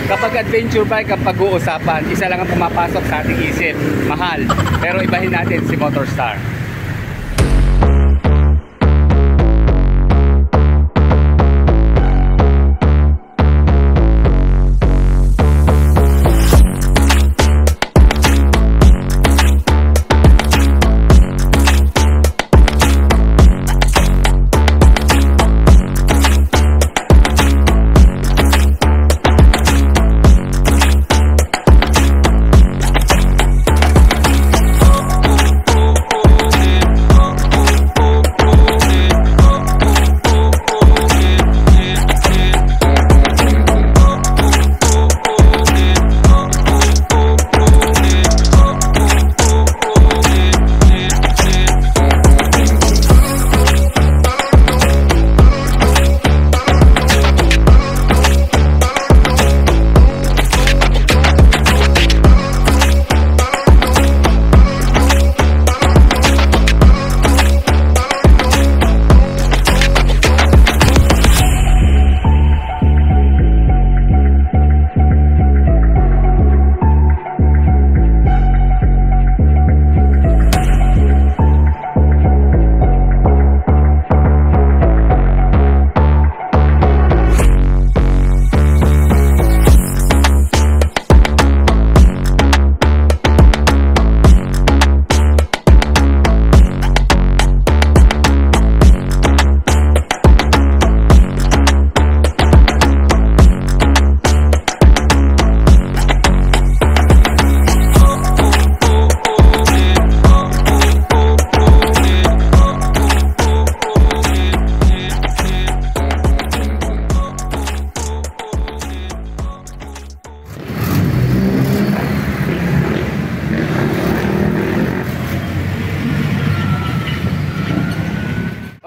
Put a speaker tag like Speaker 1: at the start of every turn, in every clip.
Speaker 1: Kapag adventure bike ang pag-uusapan, isa lang ang pumapasok sa ating isip, mahal. Pero ibahin natin si Motorstar.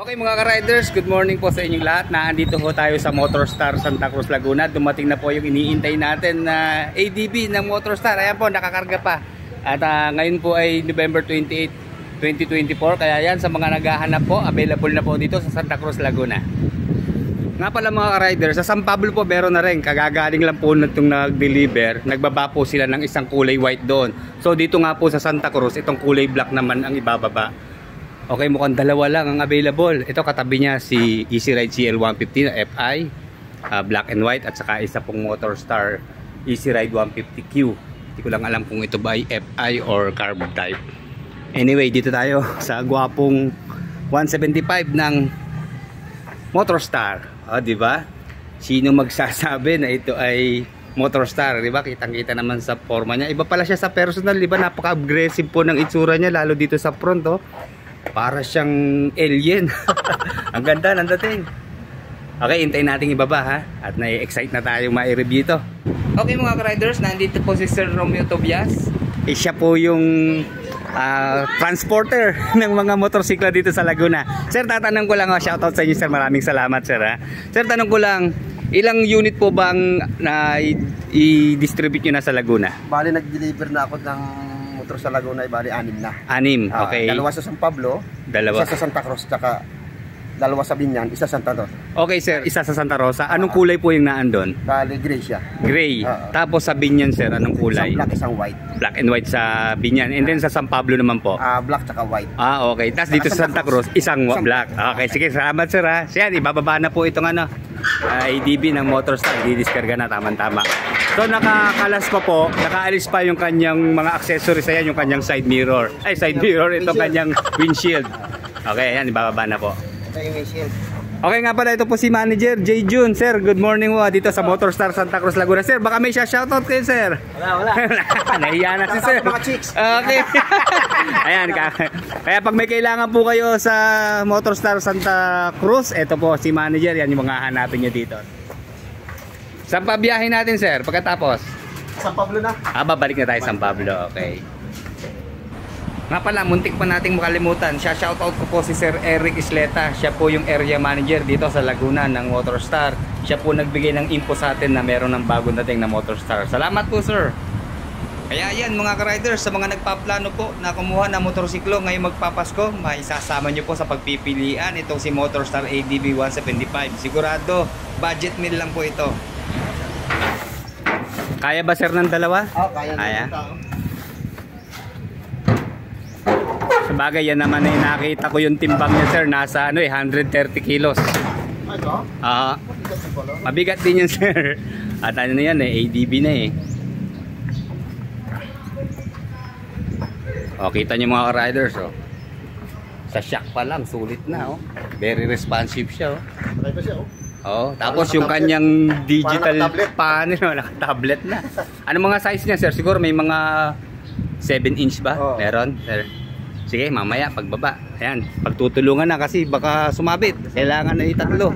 Speaker 1: Okay mga ka-riders, good morning po sa inyong lahat. Naandito po tayo sa Motorstar Santa Cruz, Laguna. Dumating na po yung iniintay natin na ADB ng Motorstar. Ayan po, nakakarga pa. At ngayon po ay November 28, 2024. Kaya yan, sa mga naghahanap po, available na po dito sa Santa Cruz, Laguna. Nga pala mga ka-riders, sa San Pablo po meron na rin. Kagagaling lang po na itong nag-deliver. Nagbaba po sila ng isang kulay white doon. So dito nga po sa Santa Cruz, itong kulay black naman ang ibababa. Okay, mukhang dalawa lang ang available. Ito katabi niya si Easy Ride CL150 na FI, black and white, at saka isa pong Motorstar Easy Ride 150Q. Hindi ko lang alam kung ito ba ay FI or carb type. Anyway, dito tayo sa gwapong 175 ng Motorstar. Di ba? Sino magsasabi na ito ay Motorstar, di ba? Kitang-kita naman sa forma niya. Iba pala siya sa personal, di ba? Napaka-aggressive po ng itsura niya, lalo dito sa front, oh. Para siyang alien. Ang ganda ng dating. Okay, hintayin natin ibaba ha. At na-excite na tayo ma-review ito. Okay mga ka-riders, nandito po si Sir Romeo Tobias. Siya po yung transporter ng mga motorsiklo dito sa Laguna. Sir, tatanong ko lang, shoutout sa inyo sir. Maraming salamat sir ha. Sir, tanong ko lang, ilang unit po bang na i-distribute nyo na sa Laguna?
Speaker 2: Bali, nag-deliver na ako ng motor sa Laguna, bali 6 na.
Speaker 1: 6, okay.
Speaker 2: Dalawa sa San Pablo, isa sa Santa Cruz, tsaka dalawa sa Binyan, isa sa Santa Rosa.
Speaker 1: Okay sir, isa sa Santa Rosa. Anong kulay po yung naandun?
Speaker 2: Bali, gray siya.
Speaker 1: Gray. Tapos sa Binyan sir, anong kulay?
Speaker 2: Isang black, isang white.
Speaker 1: Black and white sa Binyan. And then sa San Pablo naman po?
Speaker 2: Black tsaka white.
Speaker 1: Okay. Tapos dito sa Santa Cruz, isang black. Okay, sige, salamat sir ha. Siyan, ibababa na po itong ADB ng Motorstar. Didiskarga na, tama-tama. So nakakalas pa po, nakaalis pa yung kanyang mga accessories, ayan, yung kanyang side mirror. Ay, side mirror, ito kanyang windshield. Okay, ayan, ibababa na po.
Speaker 2: Ito yung windshield.
Speaker 1: Okay nga pala, ito po si Manager J. Jun. Sir, good morning po dito sa Motorstar Santa Cruz, Laguna. Sir, baka may shoutout kayo, sir.
Speaker 2: Wala.
Speaker 1: Nahiya na si sir.
Speaker 2: Mga chicks.
Speaker 1: Okay. Ayan, kaya pag may kailangan po kayo sa Motorstar Santa Cruz, ito po si Manager, yan yung mga hanapin nyo dito. Saan pa biyahin natin sir, pagkatapos?
Speaker 2: San Pablo na.
Speaker 1: Babalik na tayo San Pablo, okay. Nga pala, muntik pa nating makalimutan. Shoutout ko po si Sir Eric Isleta. Siya po yung area manager dito sa Laguna ng Motorstar. Siya po nagbigay ng info sa atin na meron ng bagong dating na Motorstar. Salamat po sir. Kaya yan mga ka-riders, sa mga nagpaplano po na kumuha ng motorsiklo ngayong magpapasko, maisasama nyo po sa pagpipilian itong si Motorstar ADB 175. Sigurado, budget meal lang po ito. Kaya ba sir ng dalawa?
Speaker 2: Kaya.
Speaker 1: Kaya. Sabagay, yan naman ay nakita ko yung timbang niya sir, nasa 130 kilos.
Speaker 2: Ito?
Speaker 1: Mabigat din yan sir. At ano na yan ADB na kita nyo mga riders sa shock pa lang, sulit na Very responsive siya tapos yung kanyang digital panel, naka-tablet na. Ano mga size niya sir? Siguro may mga 7 inch ba? Meron sir. Sige, mamaya pagbaba. Ayan, pagtutulungan na kasi baka sumabit. Kailangan na itatlo.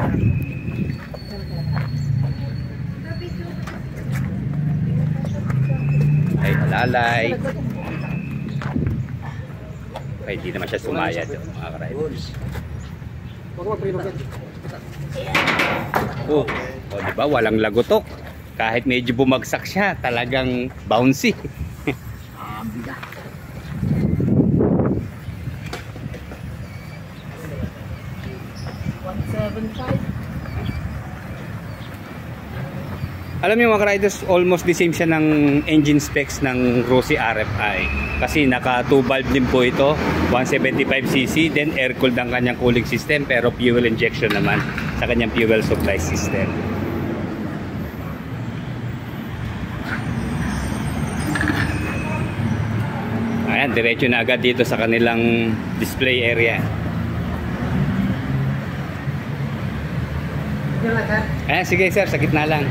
Speaker 1: Ay, alalay. Ay, di naman siya sumayad mga riders. Diba? Walang lagotok. Kahit medyo bumagsak siya, talagang bouncy. Alam niyo mga riders, almost the same siya ng engine specs ng Rossi RFI. Kasi naka 2 valve din po ito, 175cc, then air cooled ang kanyang cooling system, pero fuel injection naman sa kanyang fuel supply system. Ayan, diretso na agad dito sa kanilang display area. Ayan, sige sir, sa gitna lang.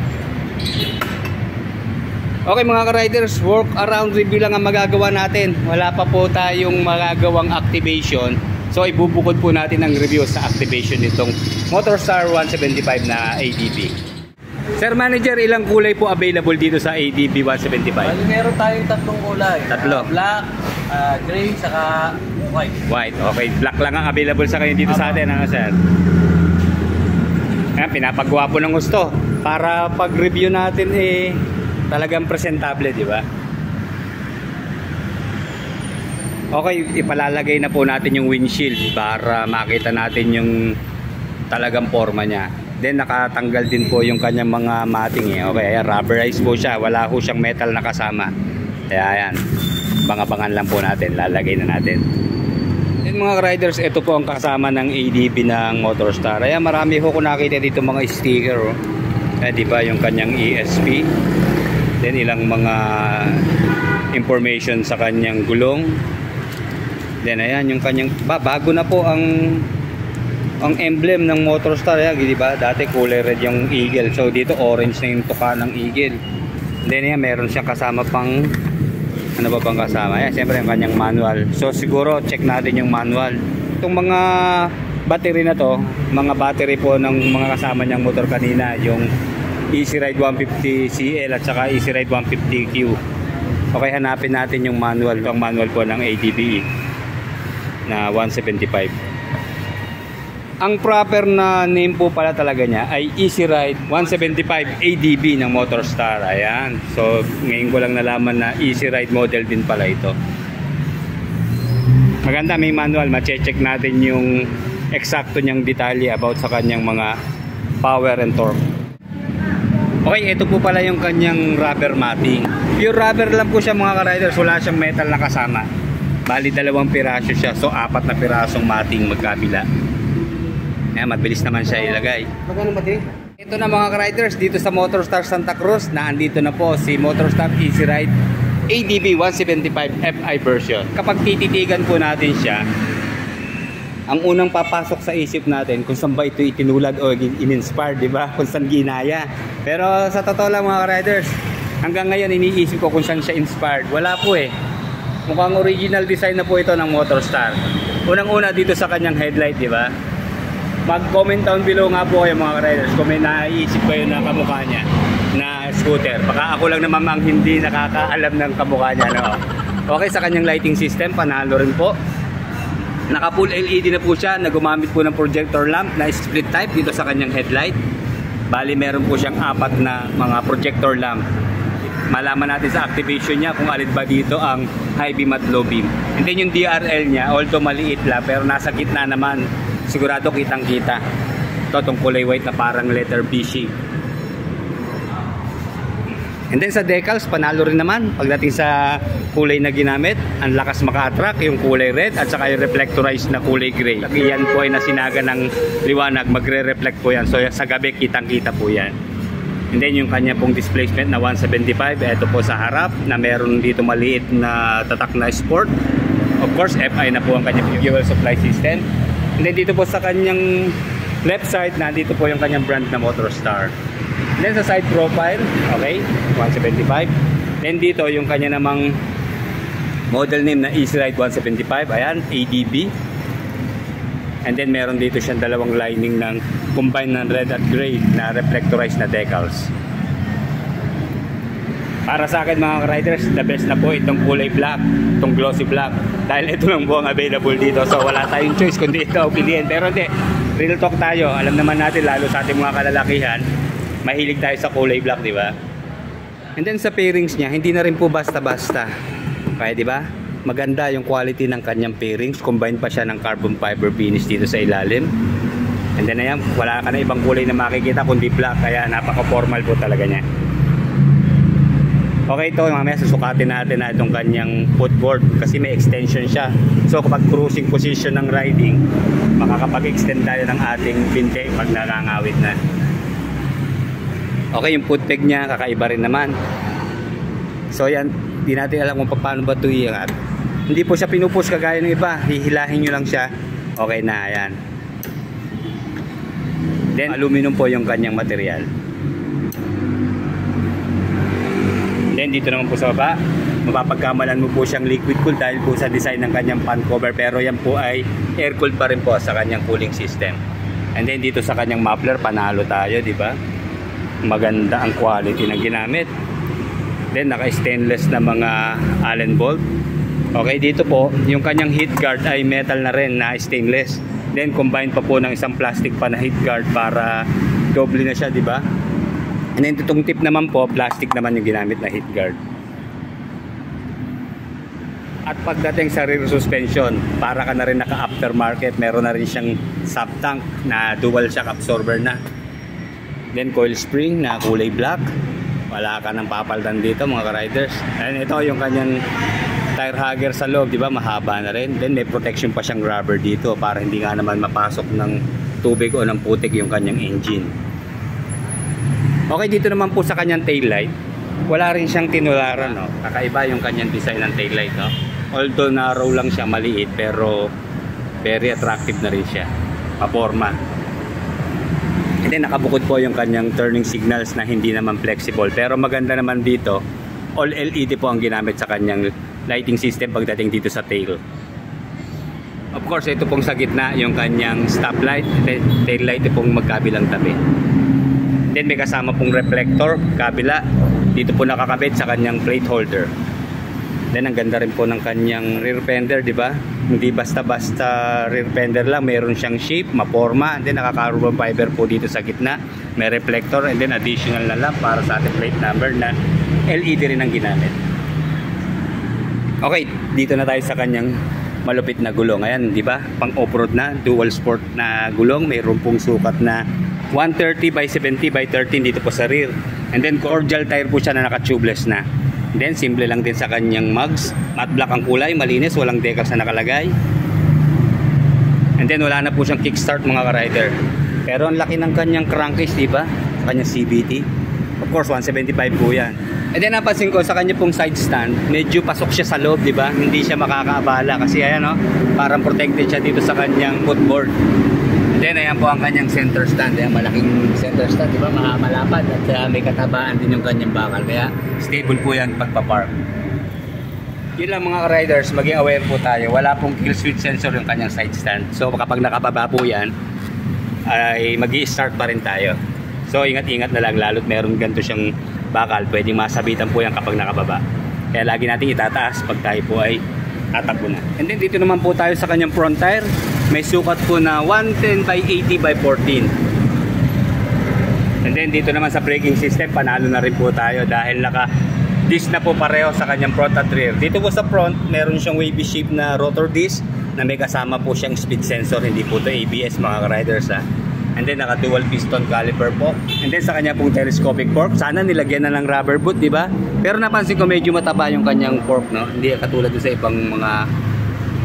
Speaker 1: Okay mga ka-riders, work around review lang ang magagawa natin. Wala pa po tayong magagawang activation. So ibubukod po natin ang review sa activation nitong Motorstar 175 na ADB. Sir Manager, ilang kulay po available dito sa ADB 175?
Speaker 3: Meron tayong tatlong kulay.
Speaker 1: Tatlo.
Speaker 3: Black, gray, saka white.
Speaker 1: White, okay. Black lang ang available sa kayo dito sa atin, ano sir? Ayan, pinapagawa po ng gusto para pag-review natin talagang presentable, di ba? Okay, ipalalagay na po natin yung windshield para makita natin yung talagang forma niya. Then nakatanggal din po yung kanyang mga matting Okay, ayan, rubberized po siya. Wala po siyang metal na kasama. Kaya ayan, bang-abangan lang po natin. Lalagay na natin. Then mga riders, ito po ang kasama ng ADB ng Motorstar. Ayan, marami po ko nakita dito mga sticker. Di ba yung kanyang ESP. Then ilang mga information sa kanyang gulong. Then ayan yung kanyang bago na po ang emblem ng Motorstar. Ayan, di ba? Dati kulay red yung eagle. So dito orange na yung tuka ng eagle. Then ayan, meron siyang kasama pang ano ba bang kasama? Ayan, siyempre yung kanyang manual. So siguro check natin yung manual. Itong mga battery na to, mga battery po ng mga kasama niyang motor kanina, yung Easy Ride 150CL at saka Easy Ride 150Q. Okay, hanapin natin yung manual. Yung manual po ng ADB na 175. Ang proper na name po pala talaga niya ay Easy Ride 175 ADB ng Motorstar. Ayan. So ngayon ko lang nalaman na Easy Ride model din pala ito. Maganda, may manual. Mache-check natin yung eksakto niyang detalye about sa kanyang mga power and torque. Okay, ito po pala yung kanyang rubber matting. Pure rubber lang po siya mga ka-riders. Wala siyang metal na kasama. Bali 2 piraso siya. So 4 na pirasong matting magkabila. Ayan, mabilis naman siya ilagay.
Speaker 2: Magkano battery?
Speaker 1: Ito na mga ka-riders, dito sa Motorstar Santa Cruz, naandito na po si Motorstar Easy Ride ADB 175 FI version. Kapag tititigan po natin siya, ang unang papasok sa isip natin kung saan ba ito itinulad o in-inspired, di ba? Kung saan ginaya. Pero sa totoo lang mga ka-riders, hanggang ngayon iniisip ko kung saan siya inspired. Wala po Mukhang original design na po ito ng Motorstar. Unang-una dito sa kanyang headlight, di ba? Mag-comment down below nga po kayo mga riders kung may naiisip kayo na kamukha niya na scooter. Baka ako lang naman ang hindi nakakaalam ng kamukha niya. No? Okay, sa kanyang lighting system, panalo rin po. Naka full LED na po siya, na gumamit po ng projector lamp na split type dito sa kanyang headlight. Bali meron po siyang 4 na mga projector lamp. Malaman natin sa activation niya kung alin ba dito ang high beam at low beam. And then yung DRL niya, although maliit lang, pero nasa gitna naman, sigurado kitang kita. Ito, itong kulay white na parang letter B shape. And then sa decals, panalo rin naman pagdating sa kulay na ginamit. Ang lakas maka-attract, yung kulay red at saka yung reflectorized na kulay gray. Yan po ay nasinaga ng liwanag, magre-reflect po yan. So sa gabi, kitang-kita po yan. And then yung kanya pong displacement na 175, ito po sa harap na meron dito maliit na tatak na sport. Of course, FI na po ang kanyang fuel supply system. And then dito po sa kanyang left side, nandito po yung kanyang brand na MotorStar. And then sa side profile, okay, 175. Then dito yung kanya namang model name na Easy Ride 175, ayan, ADB. And then meron dito siyang dalawang lining ng combined ng red at gray na reflectorized na decals. Para sa akin mga riders, the best na po itong kulay black, itong glossy black. Dahil ito lang po ang available dito. So wala tayong choice kundi ito piliin. Pero hindi, real talk tayo. Alam naman natin, lalo sa ating mga kalalakihan, mahilig tayo sa kulay black, di ba? And then sa pairings niya, hindi na rin po basta-basta. Kaya di ba? Maganda yung quality ng kanyang pairings. Combine pa siya ng carbon fiber finish dito sa ilalim. And then ayan, wala ka na ibang kulay na makikita kundi black. Kaya napaka-formal po talaga niya. Okay, ito mamaya susukatin natin na itong kanyang footboard kasi may extension siya. So kapag cruising position ng riding, makakapag-extend tayo ng ating binte pag nakangawit na. Okay, yung foot peg niya kakaiba rin naman. So yan, di natin alam kung paano ba ito iangat. Hindi po siya pinupush kagaya ng iba, hihilahin nyo lang siya. Okay na, ayan. Then aluminum po yung kanyang material. Then dito naman po sa baba, mapapagkamalan mo po siyang liquid cool dahil po sa design ng kanyang fan cover, pero yan po ay air cooled pa rin po sa kanyang cooling system. And then dito sa kanyang muffler, panalo tayo, di ba? Maganda ang quality ng ginamit. Then naka-stainless na mga Allen bolt. Okay, dito po yung kanyang heat guard ay metal na rin na stainless. Then combine pa po ng isang plastic pa na heat guard para doble na siya, di ba? And then itong tip naman po, plastic naman yung ginamit na heat guard. At pagdating sa rear suspension, para ka na rin naka-aftermarket, meron na rin siyang sub tank na dual shock absorber na. Then coil spring na kulay black. Wala ka nang papaldan dito mga ka-riders. And ito yung kanyang tire hugger sa loob, di ba? Mahaba na rin. Then may protection pa siyang rubber dito para hindi nga naman mapasok ng tubig o ng putik yung kanyang engine. Okay, dito naman po sa kanyang taillight, wala rin siyang tinularan, no? Kakaiba yung kanyang design ng taillight, no? Although narrow lang siya, maliit, pero very attractive na rin siya. Paporma. And then nakabukod po yung kanyang turning signals na hindi naman flexible. Pero maganda naman dito, all LED po ang ginamit sa kanyang lighting system pagdating dito sa tail. Of course, ito pong sa gitna yung kanyang stoplight, tail light pong magkabilang tabi. Then may kasama pong reflector, kabila. Dito po nakakabit sa kanyang plate holder. Then ang ganda rin po ng kanyang rear fender, di ba? Hindi basta-basta rear fender lang, meron siyang shape, maporma. And then nakaka-carbon fiber po dito sa gitna. May reflector and then additional na lamp para sa ating plate number na LED rin ang ginamit. Okay, dito na tayo sa kanyang malupit na gulong. Ayan, di ba? Pang off-road na, dual sport na gulong. Mayroon pong sukat na 130 by 70 by 13 dito po sa rear. And then cordial tire po siya na naka-tubeless na. And then simple lang din sa kanyang mugs. Matte black ang kulay, malinis, walang decals na nakalagay. And then wala na po siyang kickstart mga ka-rider. Pero ang laki ng kanyang crankcase, di ba? Sa kanyang CVT. Of course, 175 po yan. And then napansin ko sa kanya pong side stand, medyo pasok siya sa loob, di ba? Hindi siya makakaabala kasi ayan, no? Parang protected siya dito sa kanyang footboard. Then ayan po ang kanyang center stand. Ayan, malaking center stand, di ba? Malapad at may katabaan din yung kanyang bakal. Kaya stable po yan pagpapark. Yun lang mga riders, maging aware po tayo. Wala pong kill switch sensor yung kanyang side stand. So kapag nakababa po yan, ay mag-i-start pa rin tayo. So ingat-ingat na lang, lalo't meron ganito siyang bakal. Pwedeng masabitan po yan kapag nakababa. Kaya lagi natin itataas pag tayo po ay tatakbo na. And then dito naman po tayo sa kanyang front tire. May sukat po na 110 by 80 by 14. And then dito naman sa braking system, panalo na rin po tayo dahil naka-disc na po pareho sa kanyang front at rear. Dito po sa front, meron siyang wavy shape na rotor disc na may kasama po siyang speed sensor. Hindi po ito ABS mga riders, ha. And then naka dual piston caliper po. And then sa kanya pong telescopic fork, sana nilagyan na ng rubber boot, di ba? Pero napansin ko medyo mataba yung kanyang fork, no? Hindi katulad doon sa ibang mga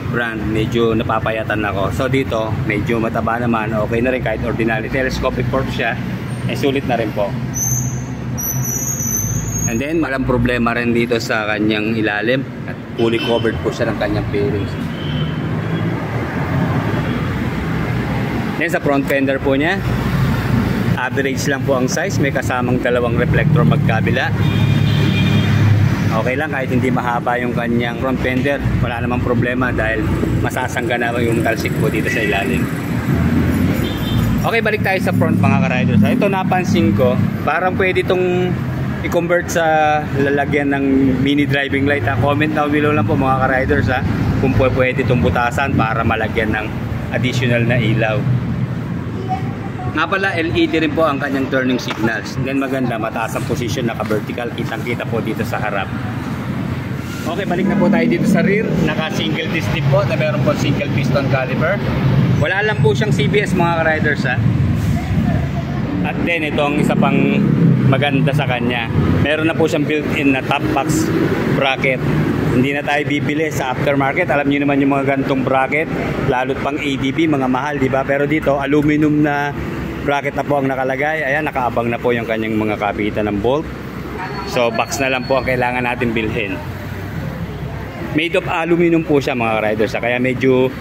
Speaker 1: brand, medyo napapayatan ako. So dito, medyo mataba naman, okay na rin kahit ordinary telescopic fork siya, sulit na rin po. And then walang problema rin dito sa kanyang ilalim at fully covered po siya ng kanyang fairings. Then sa front fender po niya, average lang po ang size, may kasamang dalawang reflector magkabila. Okay lang kahit hindi mahaba yung kanyang front fender, wala namang problema dahil masasangga na yung talsik po dito sa ilalim. Okay, balik tayo sa front mga ka-riders. Ito napansin ko, parang pwede itong i-convert sa lalagyan ng mini driving light. Comment down below lang po mga ka-riders kung pwede itong butasan para malagyan ng additional na ilaw. Nga pala, LED rin po ang kanyang turning signals. Then maganda, mataas ang position, naka-vertical, kitang-kita po dito sa harap. Okay, balik na po tayo dito sa rear. Naka-single disc tip po na meron po single piston caliper. Wala lang po siyang CBS mga ka-riders At then itong isa pang maganda sa kanya, meron na po siyang built-in na top box bracket. Hindi na tayo bibili sa aftermarket. Alam niyo naman yung mga gantong bracket, lalo't pang ADB, mga mahal, di ba? Pero dito, aluminum na bracket na po ang nakalagay. Ayan, nakaabang na po yung kanyang mga kabitan ng bolt. So, box na lang po ang kailangan natin bilhin. Made of aluminum po siya mga riders, kaya medyo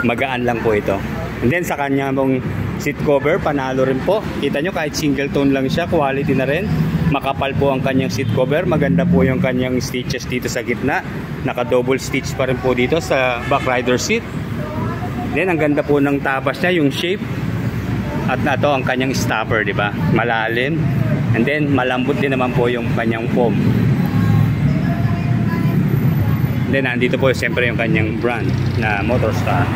Speaker 1: magaan lang po ito. And then sa kanya mong seat cover, panalo rin po. Kita nyo kahit single tone lang siya, quality na rin. Makapal po ang kanyang seat cover. Maganda po yung kanyang stitches dito sa gitna. Naka double stitch pa rin po dito sa back rider seat. Then ang ganda po ng tabas niya, yung shape. At na to ang kanyang stopper, di ba? Malalim. And then malambot din naman po yung kanyang foam. Then nandito po siyempre yung kanyang brand na Motorstar.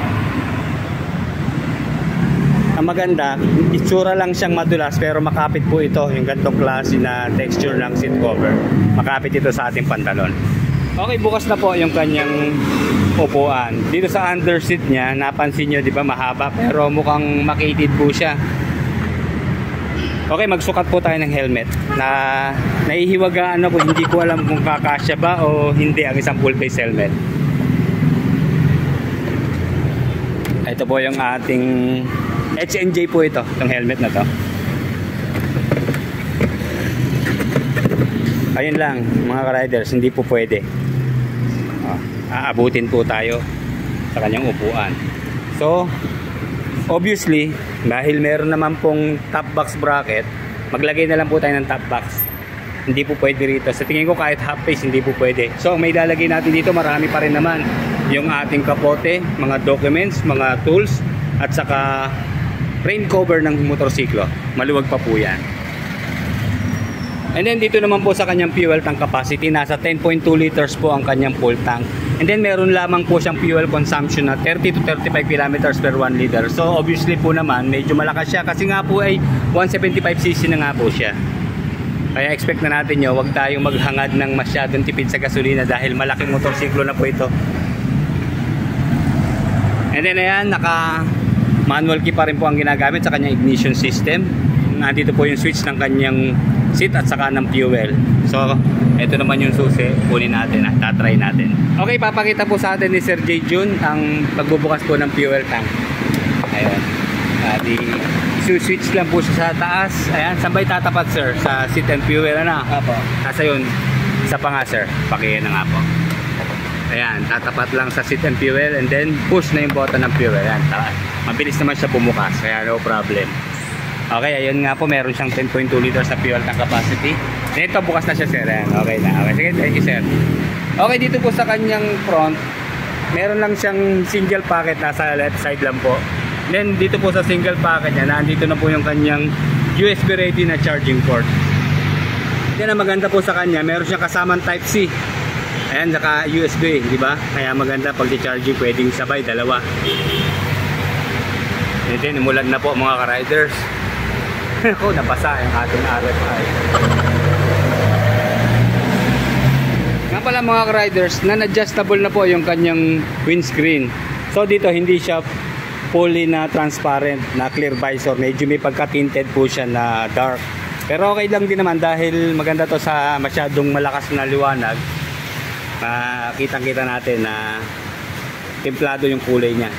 Speaker 1: Ang maganda, itsura lang siyang madulas pero makapit po ito, yung ganitong klase na texture ng seat cover. Makapit ito sa ating pantalon. Okay, bukas na po yung kanyang upuan. Dito sa under seat niya, napansin nyo, di ba, mahaba pero mukhang makitid po siya. Okay, magsukat po tayo ng helmet. Nahihiwagaan ako, hindi ko alam kung kakasya ba o hindi ang isang full face helmet. Ito po yung ating H&J po ito, itong helmet na to. Ayun lang mga ka-riders, hindi po pwede. Aabutin po tayo sa kanyang upuan. So, obviously, dahil meron naman pong top box bracket, maglagay na lang po tayo ng top box. Hindi po pwede rito. Sa tingin ko kahit half face, hindi po pwede. So, may lalagay natin dito, marami pa rin naman. Yung ating kapote, mga documents, mga tools, at saka rain cover ng motorsiklo. Maluwag pa po yan. And then dito naman po sa kanyang fuel tank capacity, nasa 10.2 liters po ang kanyang full tank. And then meron lamang po siyang fuel consumption na 30 to 35 kilometers per 1 liter. So obviously po naman medyo malakas siya kasi nga po ay 175cc na nga po siya. Kaya expect na natin nyo, huwag tayong maghangad ng masyadong tipid sa gasolina dahil malaking motorsiklo na po ito. And then ayan, naka manual key pa rin po ang ginagamit sa kanyang ignition system. Nandito po yung switch ng kanyang seat at saka ng fuel. So, ito naman yung susi. Kunin natin, tatry natin. Okay, papakita po sa atin ni Sir J. Jun ang pagbubukas po ng fuel tank. Ayan. Switch lang po siya sa taas. Ayan, saan ba tatapat sir? Sa seat and fuel, ano?
Speaker 3: Apo.
Speaker 1: Nasa yun. Isa pa nga sir. Pakiyan na nga po. Ayan, tatapat lang sa seat and fuel and then push na yung button ng fuel. Ayan, mabilis naman siya bumukas. Kaya no problem. Okay, ayun nga po, meron siyang 10.2 liters na fuel tank capacity. And ito, bukas na siya sir. Ayan, okay na. Okay, sige, thank you sir. Okay, dito po sa kanyang front, meron lang siyang single pocket, nasa left side lang po. Then dito po sa single pocket niya, nandito na po yung kanyang USB ready na charging port. Yan ang maganda po sa kanya, meron siyang kasamang type C. Ayan, saka USB, di ba? Kaya maganda pag di-charging, pwedeng sabay, dalawa. And then, umulan na po mga ka-riders. Ako, napasa yung ating RFI. Nga pala mga ka-riders, na-adjustable na po yung kanyang windscreen. So dito, hindi siya fully na transparent na clear visor. Medyo may pagka-tinted po siya na dark. Pero okay lang din naman dahil maganda to sa masyadong malakas na liwanag. Kitang-kita natin na templado yung kulay niya.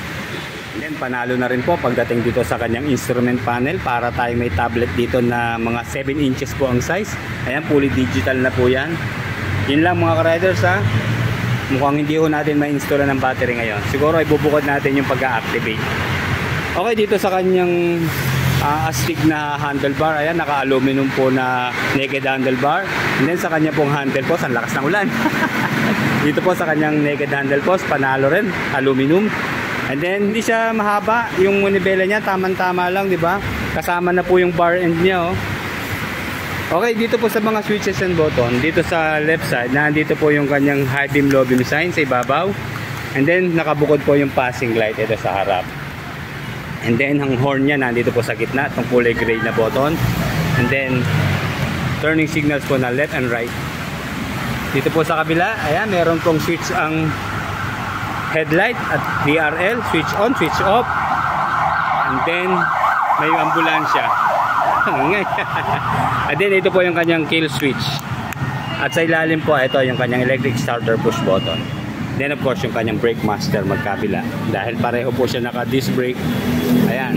Speaker 1: And then panalo na rin po pagdating dito sa kanyang instrument panel para tayo may tablet dito na mga 7 inches po ang size. Ayan, fully digital na po yan. Yun lang mga ka-riders ha. Mukhang hindi ho natin ma-install ng battery ngayon. Siguro ibubukod natin yung pag-activate. Okay, dito sa kanyang astig na handlebar, ayan, naka-aluminum po na naked handlebar. And then sa kanya pong handle post, ang lakas ng ulan. Dito po sa kanyang naked handle post, panalo rin, aluminum. And then hindi siya mahaba, yung manibela niya tamang-tama lang, di ba? Kasama na po yung bar end niya, oh. Okay, dito po sa mga switches and button, dito sa left side, nandito po yung kanyang high beam, low beam sign sa ibabaw. And then nakabukod po yung passing light ito sa harap. And then ang horn niya nandito po sa gitna, itong kulay gray na button. And then turning signals po na left and right. Dito po sa kabila, ayan, meron pong switch ang headlight at DRL, switch on, switch off. And then may ambulansya. At then ito po yung kanyang kill switch. At sa ilalim po ito yung kanyang electric starter push button. Then of course yung kanyang brake master magkabila. Dahil pareho po siya naka disc brake. Ayan.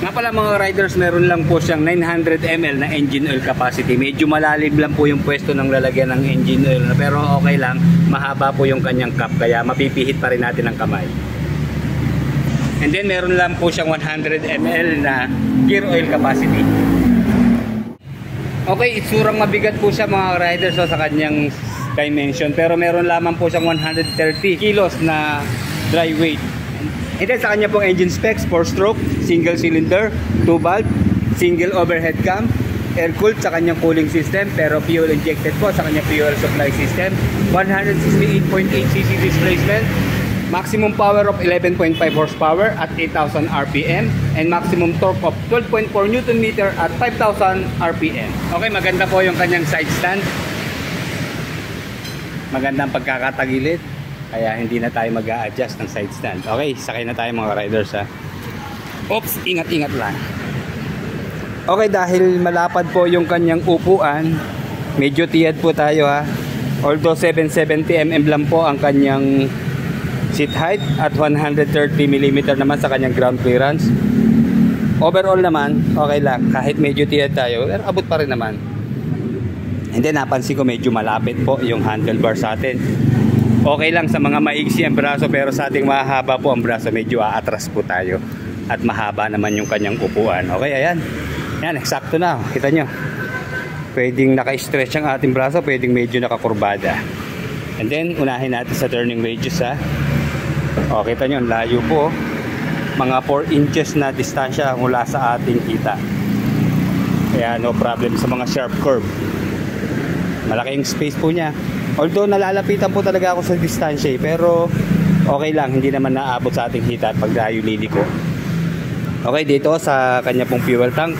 Speaker 1: Nga pala mga riders, meron lang po siyang 900 ml na engine oil capacity. Medyo malalim lang po yung pwesto ng lalagyan ng engine oil. Pero okay lang, mahaba po yung kanyang cap. Kaya mapipihit pa rin natin ang kamay. And then meron lang po siyang 100 ml na gear oil capacity. Okay, itsurang mabigat po siya mga riders sa kanyang dimension. Pero meron lamang po siyang 130 kilos na dry weight. And then sa kanya pong engine specs, 4-stroke, single cylinder, 2-valve, single overhead cam, air-cooled sa kanyang cooling system, pero fuel injected po sa kanyang fuel supply system, 168.8cc displacement, maximum power of 11.5 horsepower at 8,000 RPM, and maximum torque of 12.4 Nm at 5,000 RPM. Okay, maganda po yung kanyang side stand. Magandang pagkakatagilid. Kaya hindi na tayo mag-a-adjust ng side stand. Okay, sakay na tayo mga riders ha. Oops, ingat-ingat lang. Okay, dahil malapad po yung kanyang upuan, medyo tiyad po tayo ha. Although 770mm lang po ang kanyang seat height at 130mm naman sa kanyang ground clearance. Overall naman, okay lang. Kahit medyo tiyad tayo, pero abot pa rin naman. And then napansin ko medyo malapit po yung handlebar sa atin. Okay lang sa mga maigsi ang braso, pero sa ating mahaba po ang braso, medyo aatras po tayo. At mahaba naman yung kanyang upuan. Okay, ayan. Yan, eksakto na. Kita nyo. Pwedeng naka-stretch ang ating braso, pwedeng medyo nakakurbada. And then, unahin natin sa turning radius ha. O, kita nyo, layo po. Mga 4 inches na distansya mula sa ating kita. Kaya no problem sa mga sharp curve. Malaking space po niya. Although nalalapitan po talaga ako sa distansya pero okay lang, hindi naman naabot sa ating hita pag tayo liliko. Okay, dito sa kanya pong fuel tank,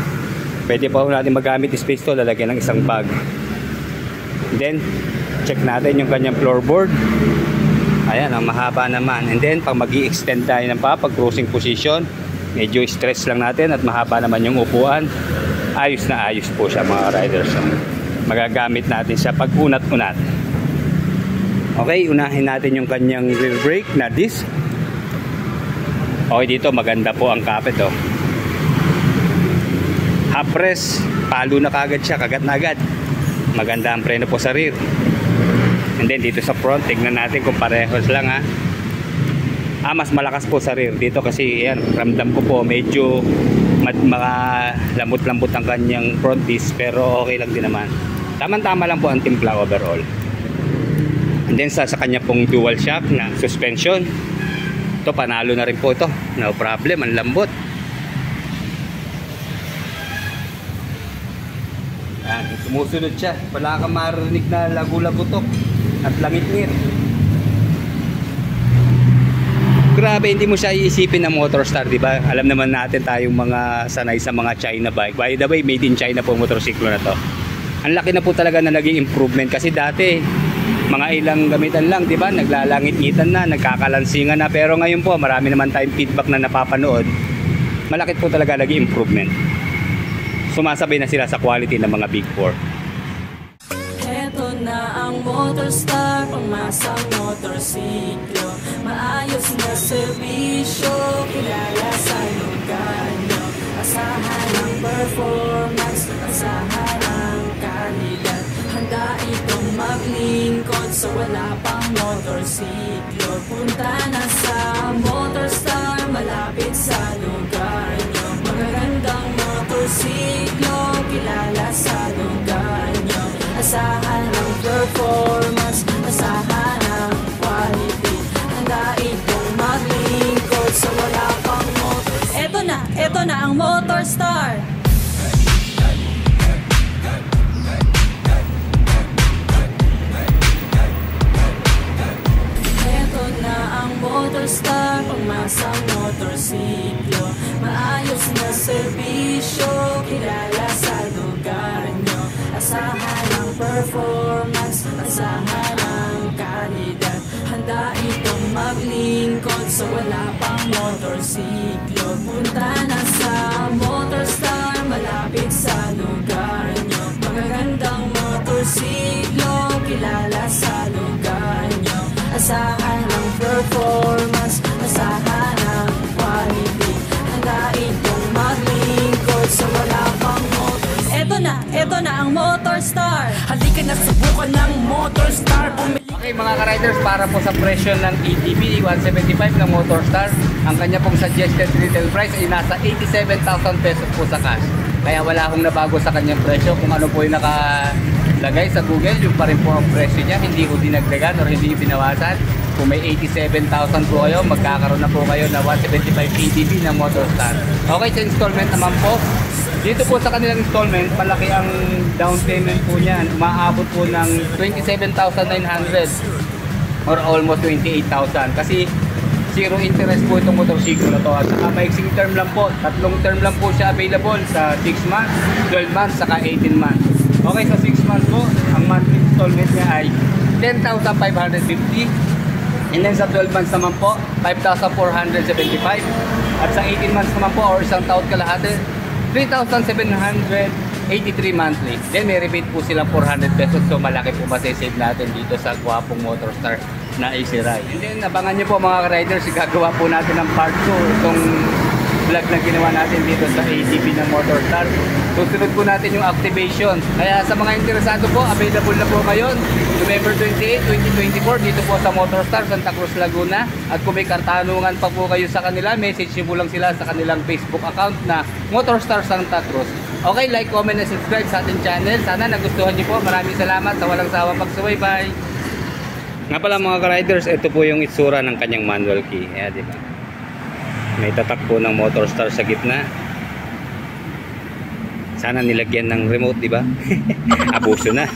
Speaker 1: pwede po natin magamit space to, lalagyan ng isang bag. Then check natin yung kanyang floorboard. Ayan, ang mahaba naman. And then pag mag-i-extend tayo ng pag cruising position, medyo stress lang natin at mahaba naman yung upuan. Ayos na ayos po siya mga riders. Magagamit natin siya pag unat-unat. Okay, unahin natin yung kanyang rear brake na disc. Okay, dito maganda po ang kapit oh. Half press, palo na kagad siya, kagat na agad. Maganda ang preno po sa rear. And then dito sa front, tignan natin kung parehos lang ha. Mas malakas po sa rear dito kasi yan, ramdam ko po medyo lamot-lambot ang kanyang front disc, pero okay lang din naman. Tama-tama lang po ang timpla overall. And then sa kanya pong dual shock na suspension, ito panalo na rin po ito, no problem, ang lambot. Yan, sumusunod siya, wala kang marinig na lagu-lagutok at langit-ngit. Grabe, hindi mo siya iisipin ng Motorstar, di ba? Alam naman natin tayong mga sanay sa mga China bike. By the way, made in China po motorsiklo na to. Ang laki na po talaga na naging improvement kasi dati mga ilang gamitan lang, di ba? Naglalangit-ngitan na, nagkakalansingan na. Pero ngayon po, marami naman tayong feedback na napapanood. Malaki po talaga naging improvement. Sumasabay na sila sa quality ng mga Big 4.
Speaker 4: Heto na ang Motorstar, pangmasang motorsiklo. Maayos na serbisyo, kilala sa lugar nyo. Asahan ang performance, asahan ang kalidad. Handa itong maglingkod sa wala pang motorsiklo. Punta na sa Motorstar, malapit sa lugar nyo. Magagandang motorsiklo, kilala sa lugar nyo. Asahan ang performance, asahan ang quality. Handa itong maglingkod sa wala pang motor. Eto na ang Motorstar. Eto na ang Motorstar, pangmasang motorsiklo. Maayos na serbisyo, kilala sa lugar nyo. Asahan ang performance, asahan ang kalidad. Handa itong maglingkod sa wala pang motorsiklo. Punta na sa Motorstar, malapit sa lugar nyo. Magagandang motorsiklo, kilala sa lugar nyo. Asahan ang performance, asahan ang quality. Handa itong maglingkod sa wala pang motorsiklo. Eto na ang Motorstar. Halika na subukan ng Motorstar.
Speaker 1: Okay mga ka-riders, para po sa presyo ng ATV 175 ng Motorstar, ang kanya pong suggested retail price ay nasa 87,000 pesos po sa cash. Kaya wala akong nabago sa kanyang presyo. Kung ano po yung nakalagay sa Google, yung pa rin po ang presyo niya. Hindi ko dinagdagan or hindi binawasan. Kung may 87,000 po kayo, magkakaroon na po kayo na 175 ATV ng Motorstar. Okay, sa installment naman po, dito po sa kanilang installment, malaki ang down payment po niyan. Umaabot po ng 27,900 or almost 28,000. Kasi zero interest po itong motorsiklo na to. At maiksing term lang po. 3 term lang po siya available sa 6 months, 12 months, saka 18 months. Okay, sa 6 months po, ang monthly installment niya ay 10,550. And then sa 12 months naman po, 5,475. At sa 18 months naman po, or isang taon kalahati, 3,783 monthly. Then may rebate po silang 400 pesos. So malaki po masisave natin dito sa gwapong Motorstar na AC Ride. And then abangan nyo po mga riders, gagawa po natin ng part 2 itong vlog na ginawa natin dito sa ATV ng Motorstar. Susunod po natin yung activation. Kaya sa mga interesado po, available na po ngayon November 28, 2024 dito po sa Motorstar Santa Cruz, Laguna. At kung may kartanungan pa po kayo sa kanila, message nyo po lang sila sa kanilang Facebook account na Motorstar Santa Cruz. Okay, like, comment, and subscribe sa ating channel. Sana nagustuhan nyo po. Maraming salamat sa walang sawang pagsubaybay. Nga pala mga ka-riders, ito po yung itsura ng kanyang manual key. Ayan, diba? May tatak po ng Motorstar sa gitna. Sana nilagyan ng remote, diba? Abuso na.